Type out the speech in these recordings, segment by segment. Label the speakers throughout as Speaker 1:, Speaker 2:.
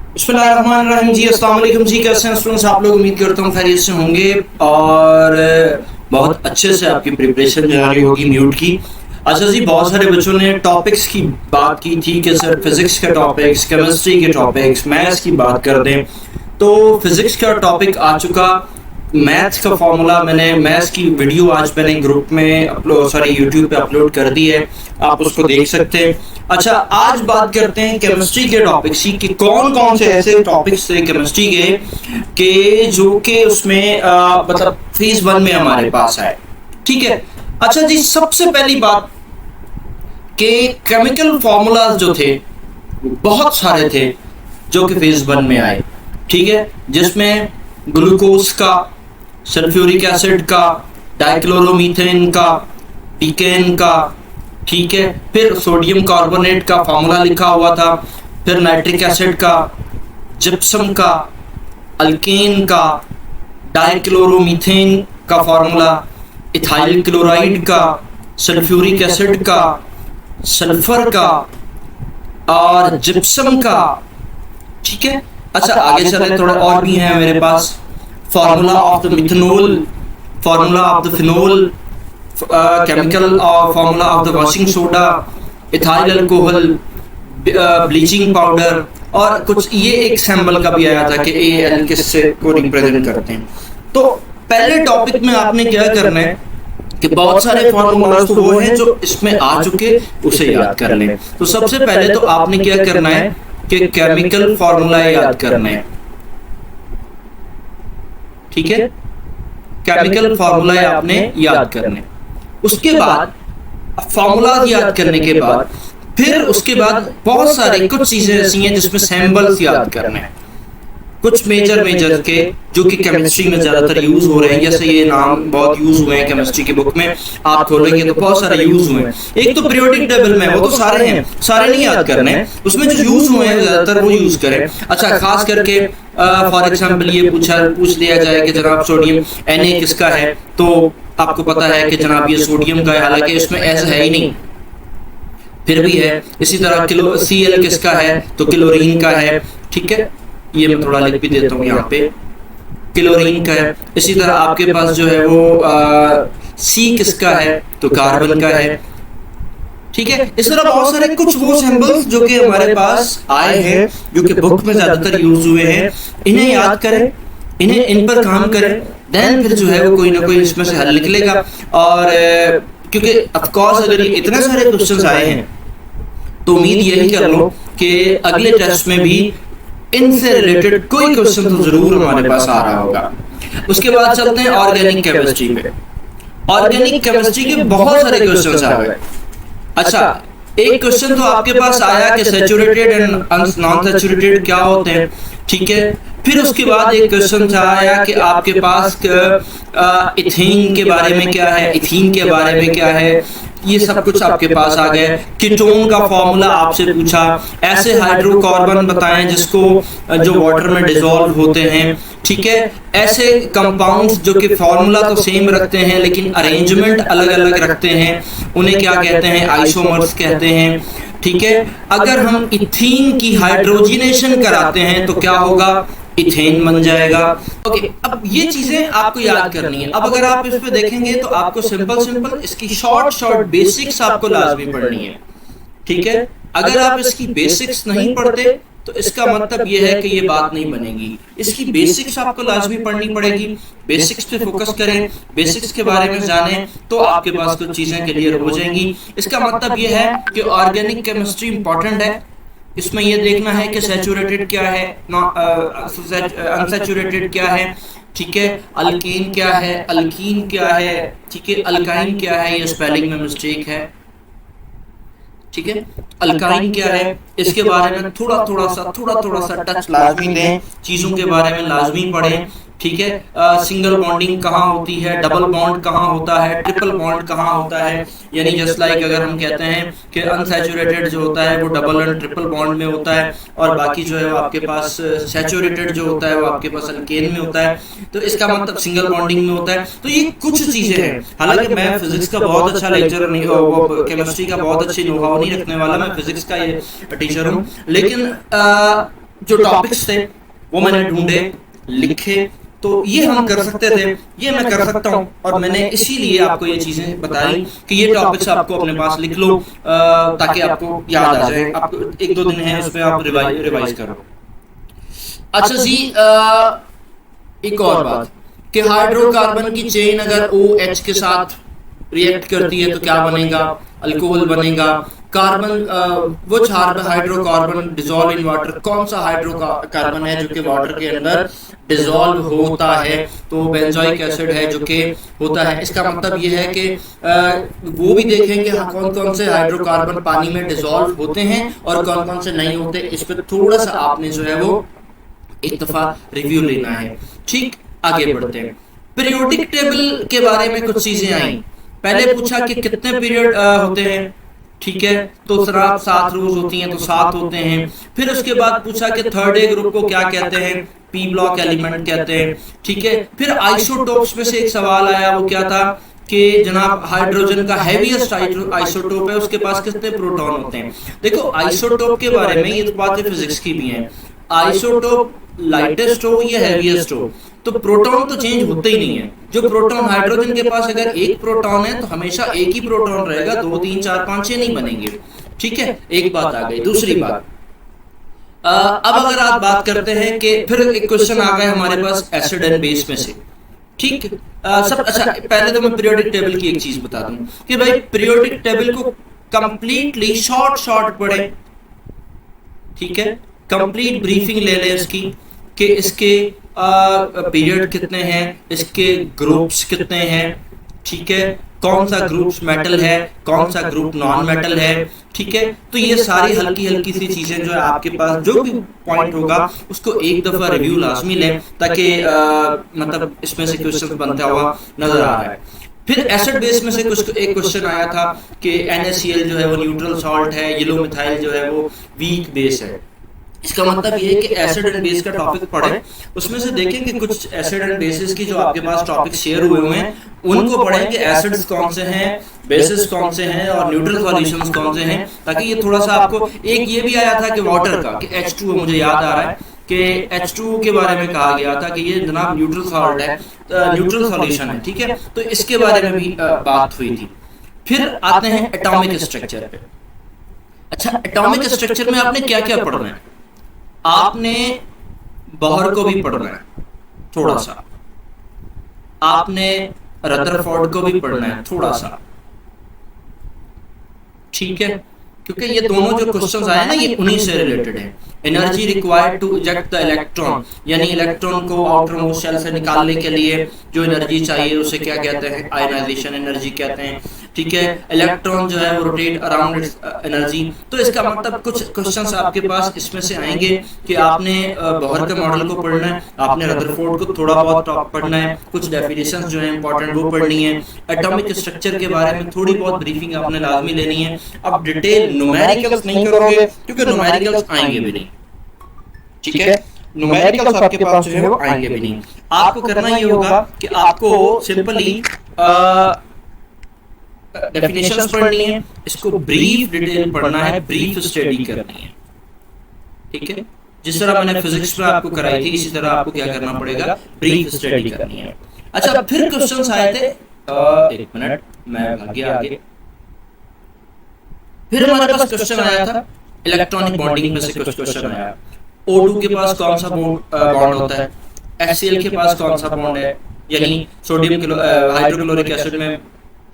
Speaker 1: बिस्मिल्लाहिर्रहमानिर्रहीम जी, अस्सलाम वालेकुम जी। कैसे हैं स्टूडेंट्स आप लोग? उम्मीद करता हूँ खैरियत से होंगे और बहुत अच्छे से आपकी प्रिपरेशन जारी होगी म्यूट की। अच्छा जी, बहुत सारे बच्चों ने टॉपिक्स की बात की थी कि सर फिजिक्स के टॉपिक्स, केमिस्ट्री के टॉपिक्स, मैथ्स की बात कर दें। तो फिजिक्स का टॉपिक आ चुका, मैथ्स का फॉर्मूला मैंने मैथ्स की वीडियो आज मैंने ग्रुप में यूट्यूब पे अपलोड कर दी है, आप उसको देख सकते हैं। अच्छा, आज बात करते हैं केमिस्ट्री के टॉपिक्स की कि कौन कौन से ऐसे टॉपिक्स थे केमिस्ट्री के जो कि उसमें मतलब फेज 1 में हमारे पास आए। ठीक है। अच्छा जी, सबसे पहली बात कि केमिकल फॉर्मूलाज जो थे बहुत सारे थे जो कि फेज 1 में आए। ठीक है, जिसमें ग्लूकोज का, सल्फ्यूरिक एसिड का, डाइक्लोरोमीथेन का, पीकेन का, ठीक है, फिर सोडियम कार्बोनेट का फॉर्मूला लिखा हुआ था, फिर नाइट्रिक एसिड का, जिप्सम का, अल्केन का, डाइक्लोरोमीथेन का फॉर्मूला, इथाइल क्लोराइड का, सल्फ्यूरिक एसिड का, सल्फर का और जिप्सम का। ठीक है। अच्छा, आगे चले, थोड़ा और भी है मेरे पास। Formula of the methanol, formula of the phenol, chemical formula of the washing soda, ethyl alcohol, bleaching powder और कुछ ये एक सैंपल का भी आया था कि एल किससे को रिप्रेजेंट करते हैं। तो पहले टॉपिक में आपने क्या करना है कि बहुत सारे फॉर्मूलाज तो वो हैं जो इसमें आ चुके, उसे याद कर लें। तो सबसे पहले तो आपने क्या करना है कि केमिकल फॉर्मूला याद करना है। ठीक है, केमिकल फॉर्मूला आपने याद करने। उसके बाद फॉर्मूला याद करने के बाद फिर उसके बाद बहुत सारी कुछ चीजें ऐसी हैं जिसमें सैंपल्स याद करने हैं, कुछ मेजर के जो कि केमिस्ट्री में ज्यादातर यूज हो रहे हैं। जैसे ये नाम बहुत यूज हुए हैं केमिस्ट्री की बुक में, आप खोलेंगे तो बहुत सारे यूज हुए हैं। एक तो पीरियोडिक टेबल में, वो तो सारे हैं, सारे नहीं याद करने हैं, उसमें जो यूज हुए हैं ज्यादातर वो यूज करें। अच्छा, खास करके फॉर एग्जाम्पल ये पूछ लिया जाए कि जनाब सोडियम Na किसका है, तो आपको पता है कि जनाब ये सोडियम का है, हालांकि इसमें ऐसा है ही नहीं, फिर भी है। इसी तरह Cl किसका है, तो क्लोरीन का है। ठीक है, ये मैं थोड़ा लिख भी देता हूँ यहाँ पे, क्लोरीन का है। इसी तरह आपके पास जो है वो C किसका है, तो कार्बन का है। ठीक है, इस तरह बहुत सारे कुछ वो सिंबल्स जो कि हमारे पास आए हैं, जो कि बुक में ज्यादातर यूज हुए हैं, इन्हें याद करें, इन्हें इन पर काम करें, देन फिर जो है वो कोई ना कोई इसमें से हल निकलेगा। और क्योंकि ऑफ कोर्स अगर ये इतने सारे क्वेश्चंस आए हैं तो उम्मीद यही कर लो कि अगले टेस्ट में भी इनसे रिलेटेड कोई क्वेश्चन तो जरूर हमारे पास आ रहा होगा। उसके बाद चलते हैं ऑर्गेनिक केमिस्ट्री पे। ऑर्गेनिक केमिस्ट्री के बहुत सारे क्वेश्चन आ गए। अच्छा, एक क्वेश्चन तो आपके पास आया कि सैचुरेटेड एंड नॉन सैचुरेटेड क्या होते हैं। ठीक है, फिर उसके बाद एक क्वेश्चन आया कि आपके पास इथीन के बारे में क्या है, इथीन के बारे में क्या है, ये सब कुछ आपके पास आ गए। कीटोन का फॉर्मूला आपसे पूछा, ऐसे हाइड्रोकार्बन बताएं जिसको जो वाटर में डिसॉल्व होते हैं। ठीक है, ऐसे कंपाउंड्स जो कि फॉर्मूला तो सेम रखते हैं लेकिन अरेंजमेंट अलग अलग रखते हैं, उन्हें क्या कहते हैं, आइसोमर्स कहते हैं। ठीक है, अगर हम इथीन की हाइड्रोजिनेशन कराते हैं तो क्या होगा, इथेन बन जाएगा। ओके, अब ये चीजें आपको याद करनी है। अब अगर आप इस पे देखेंगे तो आपको सिंपल इसकी शॉर्ट बेसिक्स आपको लाजमी पढ़नी है। ठीक है, अगर आप इसकी बेसिक्स नहीं पढ़ते तो इसका मतलब ये है कि ये बात नहीं बनेगी। इसकी बेसिक्स आपको लाजमी पढ़नी पड़ेगी। बेसिक्स पे फोकस करें, बेसिक्स के बारे में जानें तो आपके पास कुछ चीजें क्लियर हो जाएंगी। इसका मतलब ये है कि ऑर्गेनिक केमिस्ट्री इंपॉर्टेंट है। इसमें यह देखना है कि सैचुरेटेड क्या है, अनसैचुरेटेड क्या है। ठीक है, अल्कीन क्या है, अल्कीन क्या है, ठीक है, अल्काइन क्या है, ये स्पेलिंग में मिस्टेक है। ठीक है, अल्काइन क्या है, इसके बारे में थोड़ा सा टच लाजमी दें, चीजों के बारे में लाजमी पढ़ें। ठीक है, सिंगल बॉन्डिंग कहाँ होती है, डबल बॉन्ड कहाँ होता है, ट्रिपल बॉन्ड कहाँ होता है। यानी जस्ट लाइक अगर हम कहते हैं कि अनसैचुरेटेड जो होता है वो डबल एंड ट्रिपल बॉन्ड में होता है, और बाकी जो है वो आपके पास सैचुरेटेड जो होता है वो आपके पास अल्केन में होता है, तो इसका मतलब सिंगल बॉन्डिंग में होता है। तो ये कुछ चीजें हैं। हालांकि मैं फिजिक्स का बहुत अच्छा लेक्चर नहीं, वो केमिस्ट्री का बहुत अच्छी नोहाव नहीं रखने वाला, मैं फिजिक्स का ये टीचर हूँ, लेकिन जो टॉपिक्स थे वो मैंने ढूंढे, लिखे, तो ये हम कर सकते थे, ये मैं कर सकता हूँ, और मैंने इसीलिए आपको ये चीजें बताई कि ये टॉपिक्स आपको अपने पास लिख लो ताकि आपको याद आ जाए। आपको 1-2 दिन है उसमें आप रिवाइज करो। अच्छा जी, एक और बात कि हाइड्रोकार्बन की चेन अगर OH के साथ रिएक्ट करती है तो क्या बनेगा? अल्कोहल बनेगा। कार्बन वो हाइड्रोकार्बन डिसॉल्व इन वाटर, कौन सा हाइड्रोकार्बन है जो कि वाटर के अंदर डिसॉल्व होता है? तो बेंजोइक एसिड है जो कि होता है। इसका मतलब ये है कि वो भी देखेंगे कौन कौन से हाइड्रोकार्बन पानी में डिसॉल्व होते हैं और कौन कौन से नहीं होते। इस पर थोड़ा सा आपने जो है वो एक दफा रिव्यू लेना है। ठीक, आगे बढ़ते हैं। पीरियोडिक टेबल के बारे में कुछ चीजें आई। पहले पूछा कि कितने पीरियड होते हैं, ठीक है, तो 7 रोज होती हैं तो 7 होते हैं। फिर उसके बाद पूछा कि थर्ड ए ग्रुप को क्या कहते हैं? पी ब्लॉक एलिमेंट कहते हैं, ठीक है। फिर आइसोटोप्स में से एक सवाल आया, वो क्या था कि जनाब हाइड्रोजन का हैवीएस्ट आइसोटोप है, उसके पास कितने प्रोटॉन होते हैं? देखो आइसोटोप के बारे में ये तो बातें फिजिक्स की भी हैं। आइसोटोप लाइटेस्ट हो या हैवीएस्ट हो तो प्रोटॉन तो चेंज होते ही नहीं है। जो प्रोटॉन हाइड्रोजन के पास अगर एक प्रोटॉन है तो हमेशा एक ही प्रोटॉन रहेगा, 2 3 4 5 6 नहीं बनेंगे, ठीक है। एक बात आ गई। दूसरी बात, अब अगर आप बात करते हैं कि फिर एक क्वेश्चन आ गया हमारे पास एसिड एंड बेस में से, ठीक। सब अच्छा, पहले तो मैं पीरियोडिक टेबल की एक चीज बता दूं कि भाई पीरियोडिक टेबल को कंप्लीटली शॉर्ट पढ़े, ठीक है। कंप्लीट ब्रीफिंग ले लें इसकी कि इसके पीरियड कितने हैं, इसके ग्रुप्स कितने हैं, ठीक है, कौन सा ग्रुप्स मेटल है, कौन सा ग्रुप नॉन मेटल है, ठीक है। तो ये सारी हल्की हल्की सी चीजें जो है आपके पास जो भी पॉइंट होगा उसको एक दफा रिव्यू लाजमी लें ताकि मतलब इसमें से क्वेश्चन बनता हुआ नजर आ रहा है। फिर एसिड बेस में से कुछ एक क्वेश्चन आया था कि NaCl जो है वो न्यूट्रल सॉल्ट है, येलो मिथाइल जो है वो वीक बेस है। इसका मतलब ये है कि एसिड एंड बेस का टॉपिक पढ़े, उसमें से देखें कि कुछ एसिड एंड बेसिस की जो आपके पास टॉपिक शेयर हुए हैं उनको पढ़ें कि एसिड्स कौन से हैं, बेसिस कौन से हैं और न्यूट्रल सॉल्यूशंस कौन से हैं, ताकि ये थोड़ा सा आपको। एक ये भी आया था कि वाटर का कि H2O, मुझे याद आ रहा है कि H2O के बारे में कहा गया था कि ये जनाब न्यूट्रल सॉल्ट है, न्यूट्रल सॉल्यूशन है, ठीक है। तो इसके बारे में भी बात हुई थी। फिर आते हैं एटॉमिक स्ट्रक्चर पे। अच्छा, एटॉमिक स्ट्रक्चर में आपने क्या क्या पढ़ना है? आपने बोहर को भी पढ़ना है थोड़ा सा, आपने रदरफोर्ड को भी पढ़ना है थोड़ा सा, ठीक है, क्योंकि ये दोनों जो क्वेश्चंस आए ना ये उन्हीं से रिलेटेड है। Energy required to eject the electron, यानी इलेक्ट्रॉन को आउटर मोस्ट शेल से निकालने के लिए जो एनर्जी चाहिए उसे क्या कहते हैं? आयनाइजेशन एनर्जी कहते हैं, ठीक है। इलेक्ट्रॉन जो है वो रोटेट अराउंड एनर्जी। तो इसका मतलब कुछ क्वेश्चंस आपके पास इसमें से आएंगे कि आपने बोहर के मॉडल को पढ़ना है, आपने रदरफोर्ड को थोड़ा बहुत पढ़ना है, कुछ डेफिनेशंस जो है इंपॉर्टेंट वो पढ़नी है, एटॉमिक स्ट्रक्चर के बारे में थोड़ी बहुत ब्रीफिंग आपने लाजमी लेनी है। अब डिटेल न्यूमेरिकल्स नहीं करोगे क्योंकि न्यूमेरिकल्स आएंगे भी नहीं, ठीक है। न्यूमेरिकल्स आपके पास जो है वो आएंगे भी नहीं। आपको करना ये होगा कि आपको सिंपली डेफिनेशंस पढ़नी है, इसको ब्रीफ डिटेल पढ़ना है, ब्रीफ स्टडी करनी है, ठीक है। जिस तरह मैंने फिजिक्स में आपको कराई थी इसी तरह आपको क्या करना पड़ेगा? ब्रीफ स्टडी करनी है। अच्छा, फिर क्वेश्चंस आए थे, एक मिनट मैं भाग गया आगे। फिर हमारे पास क्वेश्चन आया था इलेक्ट्रॉनिक बॉन्डिंग में से कुछ क्वेश्चन आया। O2 के पास कौन सा बॉन्ड होता है? HCl के पास कौन सा बॉन्ड है, यानी सोडियम हाइड्रोक्लोरिक एसिड में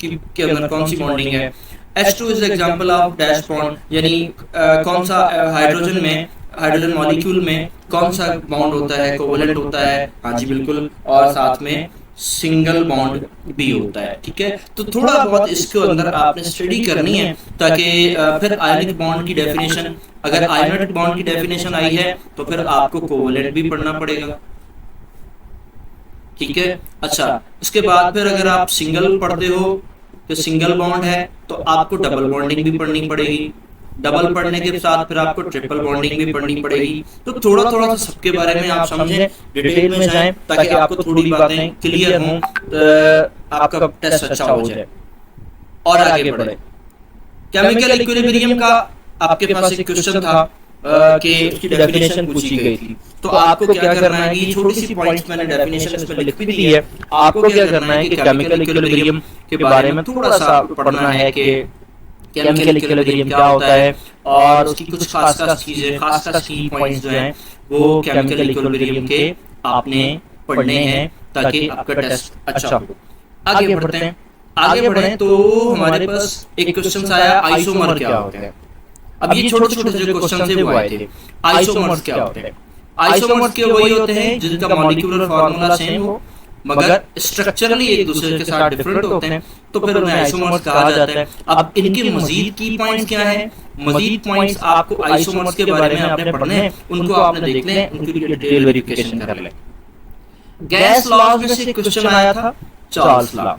Speaker 1: के अंदर कौन सी बॉन्डिंग है? H2 is example of dash bond, यानी कौन सा हाइड्रोजन में, हाइड्रोजन मॉलिक्यूल में कौन सा बॉन्ड होता है? कोवलेंट होता है, हाँ जी बिल्कुल, और साथ में सिंगल बॉन्ड भी होता है, ठीक है। तो थोड़ा बहुत इसके अंदर आपने स्टडी करनी है ताकि फिर आयनिक बॉन्ड की डेफिनेशन, अगर आयनिक बॉन्ड की डेफिनेशन आई है तो फिर आपको कोवलेंट भी पढ़ना पड़ेगा, ठीक है। अच्छा, इसके बाद फिर अगर आप सिंगल पढ़ते हो तो सिंगल बॉन्ड है तो आपको डबल बॉन्डिंग भी पढ़नी पड़ेगी, डबल पढ़ने के साथ फिर आपको ट्रिपल बॉन्डिंग भी पढ़नी पड़ेगी। तो थोड़ा थोड़ा सा सबके बारे में आप समझें, डिटेल में जाएं ताकि आपको थोड़ी बातें क्लियर हों, आपका टेस्ट अच्छा हो जाए और आगे बढ़े। केमिकल इक्विलिब्रियम का आपके पास एक क्वेश्चन था, के उसकी डेफिनेशन पूछी गई थी। तो आपको क्या करना है कि छोटी सी पॉइंट्स मैंने डेफिनेशन इसमें लिख भी दी है, आपको क्या करना है कि केमिकल इक्विलिब्रियम के बारे में थोड़ा सा पढ़ना है कि केमिकल इक्विलिब्रियम क्या होता है और उसकी कुछ खास खास चीजें, खास खास की पॉइंट्स जो हैं वो केमिकल इक्विलिब्रियम के आपने पढ़ने हैं ताकि आपका टेस्ट अच्छा हो। आगे बढ़ते हैं, आगे बढ़े तो हमारे पास एक क्वेश्चन आया आइसोमर क्या होते हैं। अब ये छोटे छोटे जो क्वेश्चन थे वो आए थे, आइसोमर्स क्या होते हैं। आइसोमर्स के वही होते हैं जिनका मॉलिक्यूलर फार्मूला सेम हो मगर स्ट्रक्चरली एक दूसरे के साथ डिफरेंट होते हैं, तो फिर उन्हें आइसोमर्स कहा जाता है। अब इनके मजीद की पॉइंट्स क्या है, मजीद पॉइंट्स आपको आइसोमर्स के बारे में आपने पढ़ने हैं, उनको आपने देखने हैं, उनकी डिटेल वेरिफिकेशन कर लें। गैस लॉज में से क्वेश्चन आया था चार्ल्स लॉ,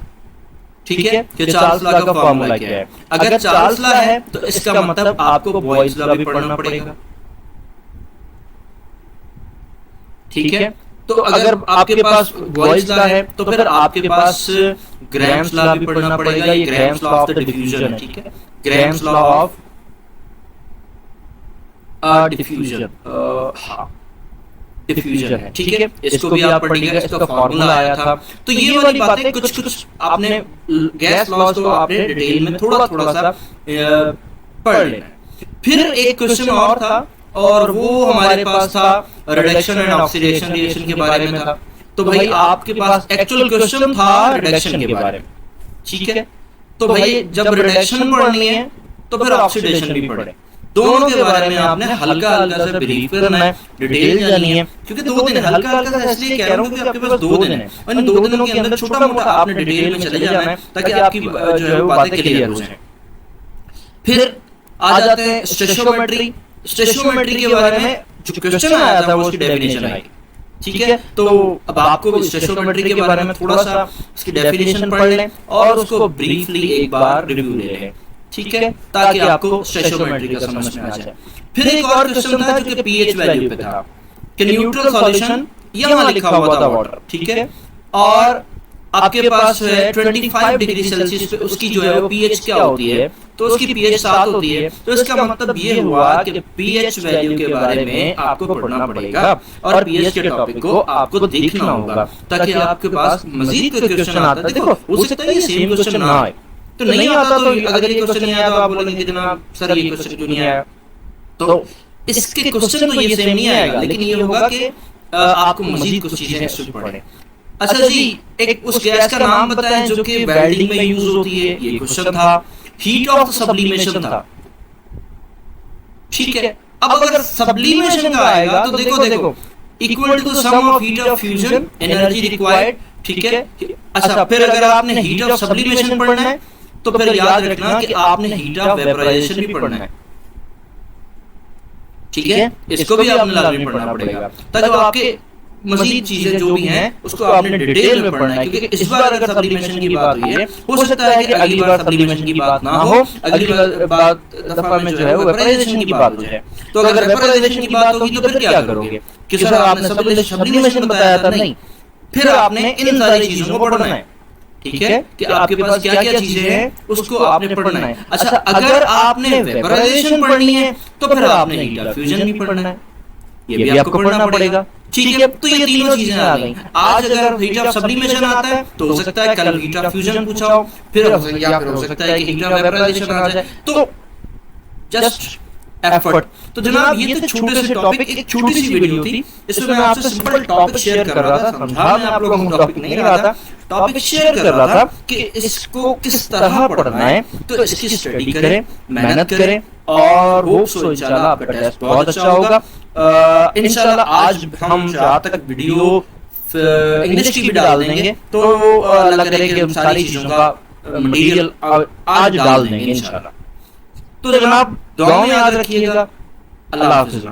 Speaker 1: ठीक है, कि चार्ल्स लॉ का फार्मूला क्या है। अगर चार्ल्स लॉ है तो इसका मतलब आपको बॉयल्स लॉ भी पढ़ना पड़ेगा, ठीक है। तो अगर आपके पास बॉयल्स लॉ है तो फिर आपके पास ग्राम्स लॉ भी पढ़ना पड़ेगा। ये grams law of the diffusion है, ठीक है, grams law of diffusion, diffusion है, ठीक है, इसको भी आप पढ़िएगा। इसका फार्मूला आया था। तो ये वाली बातें कुछ कुछ आपने गैस लॉज को आपने डिटेल में थोड़ा थोड़ा सा पढ़ लेना है। फिर एक क्वेश्चन और था और वो हमारे पास था रिडक्शन एंड ऑक्सीडेशन रिएक्शन के बारे में था। तो भाई आपके पास एक्चुअल क्वेश्चन था रिडक्शन के बारे में, ठीक है। तो भाई जब रिडक्शन पढ़नी है तो फिर ऑक्सीडेशन भी पढ़े, दोनों के बारे में आपने हल्का हल्का सा ब्रीफ करना है, डिटेल जानी है, क्योंकि 2 दिन हल्का हल्का सा इसलिए कह रहा हूँ क्योंकि आपके पास 2 दिन है और इन 2 दिनों के अंदर छोटा मोटा आपने डिटेल में चले जाना है ताकि आपकी जो है वो बातें क्लियर हो जाए। फिर आ जाते हैं स्टेशियोमेट्री। स्टेशियोमेट्री के बारे में जो क्वेश्चन आया था वो उसकी डेफिनेशन आई, ठीक है। तो अब आपको स्टेशियोमेट्री के बारे में थोड़ा सा उसकी डेफिनेशन पढ़ लें और उसको ब्रीफली एक बार रिव्यू ले लें, ठीक है, ताकि आपको स्टेशियोमेट्री का समझ में आ जाए। फिर एक और क्वेश्चन था जो कि पीएच वैल्यू पे था कि न्यूट्रल सॉल्यूशन यहाँ लिखा हुआ था वाटर, ठीक है, और आपके पास है 25 डिग्री सेल्सियस पे उसकी जो है वो पीएच क्या होती है, तो उसकी पीएच 7 होती है। तो इसका मतलब ये हुआ कि पीएच वैल्यू के बारे में आपको पढ़ना पड़ेगा और पीएच के टॉपिक को आपको देखना होगा ताकि आपके पास मजीद कोई क्वेश्चन आता है। देखो हो सकता है ये सेम क्वेश्चन ना आए, तो नहीं आता तो अगर ये क्वेश्चन नहीं आया तो आप बोलेंगे जनाब सर ये क्वेश्चन क्यों नहीं आया, तो इसके क्वेश्चन तो ये सेम नहीं आएगा, लेकिन ये होगा कि आपको मजीद कुछ चीजें इससे पढ़े। अच्छा जी, एक उस गैस का नाम बताएं जो कि वेल्डिंग में यूज होती है, ये क्वेश्चन था। हीट ऑफ सब्लिमेशन था, ठीक है। अब अगर सब्लिमेशन का आएगा तो देखो equal to sum of heat of fusion energy required, ठीक है। अच्छा, फिर अगर आपने हीट ऑफ सब्लिमेशन पढ़ना है तो फिर याद रखना कि आपने हीट ऑफ वेपराइजेशन भी पढ़ना है, ठीक है। इसको भी आपने लाजमी पढ़ना पड़ेगा ताकि आपके मजीद चीजें जो भी हैं उसको आपने डिटेल में पढ़ना है, क्योंकि इस बार अगर सब्लिमेशन की बात हुई है हो सकता है कि अगली बार सब्लिमेशन की बात ना हो, अगली बार दफा में जो है वो वेपराइजेशन की बात हो जाए। तो अगर वेपराइजेशन की बात होगी तो फिर क्या करोगे कि सर आपने सब्लिमेशन बताया था, नहीं, फिर आपने इन सारी चीजों को पढ़ना है, ठीक है, कि आपके पास क्या क्या चीजें हैं उसको आपने पढ़ना है। अच्छा, अगर आपने वेपराइजेशन पढ़नी है तो फिर आपने हीट ऑफ फ्यूजन भी पढ़ना है, ये भी आपको पढ़ना पड़ेगा, ठीक है। तो ये तीनों चीजें आ गई। आज अगर हीट ऑफ सब्लिमेशन आता है तो हो सकता है कल हीट ऑफ फ्यूजन पूछा हो, फिर हो सकता है कि हीट ऑफ वेपराइजेशन आ जाए। तो जस्ट एफर्ट। तो जनाब ये तो छोटे से टॉपिक, एक छोटी सी वीडियो थी, इसमें मैं आपसे सिंपल टॉपिक शेयर कर रहा था, समझा मैं आप लोगों को टॉपिक नहीं रहा था, टॉपिक शेयर कर रहा था कि इसको किस तरह पढ़ना है। तो इसकी स्टडी करें, मेहनत करें और होप सो इंशाल्लाह आपका टेस्ट बहुत अच्छा होगा। इंशाल्लाह आज हम जहाँ तक वीडियो इंग्लिश की भी डाल देंगे तो अल्लाह करे कि हम सारी चीजों का मटेरियल आज डाल देंगे इंशाल्लाह। तो जनाब दुआ में याद रखिएगा। अल्लाह हाफिज़।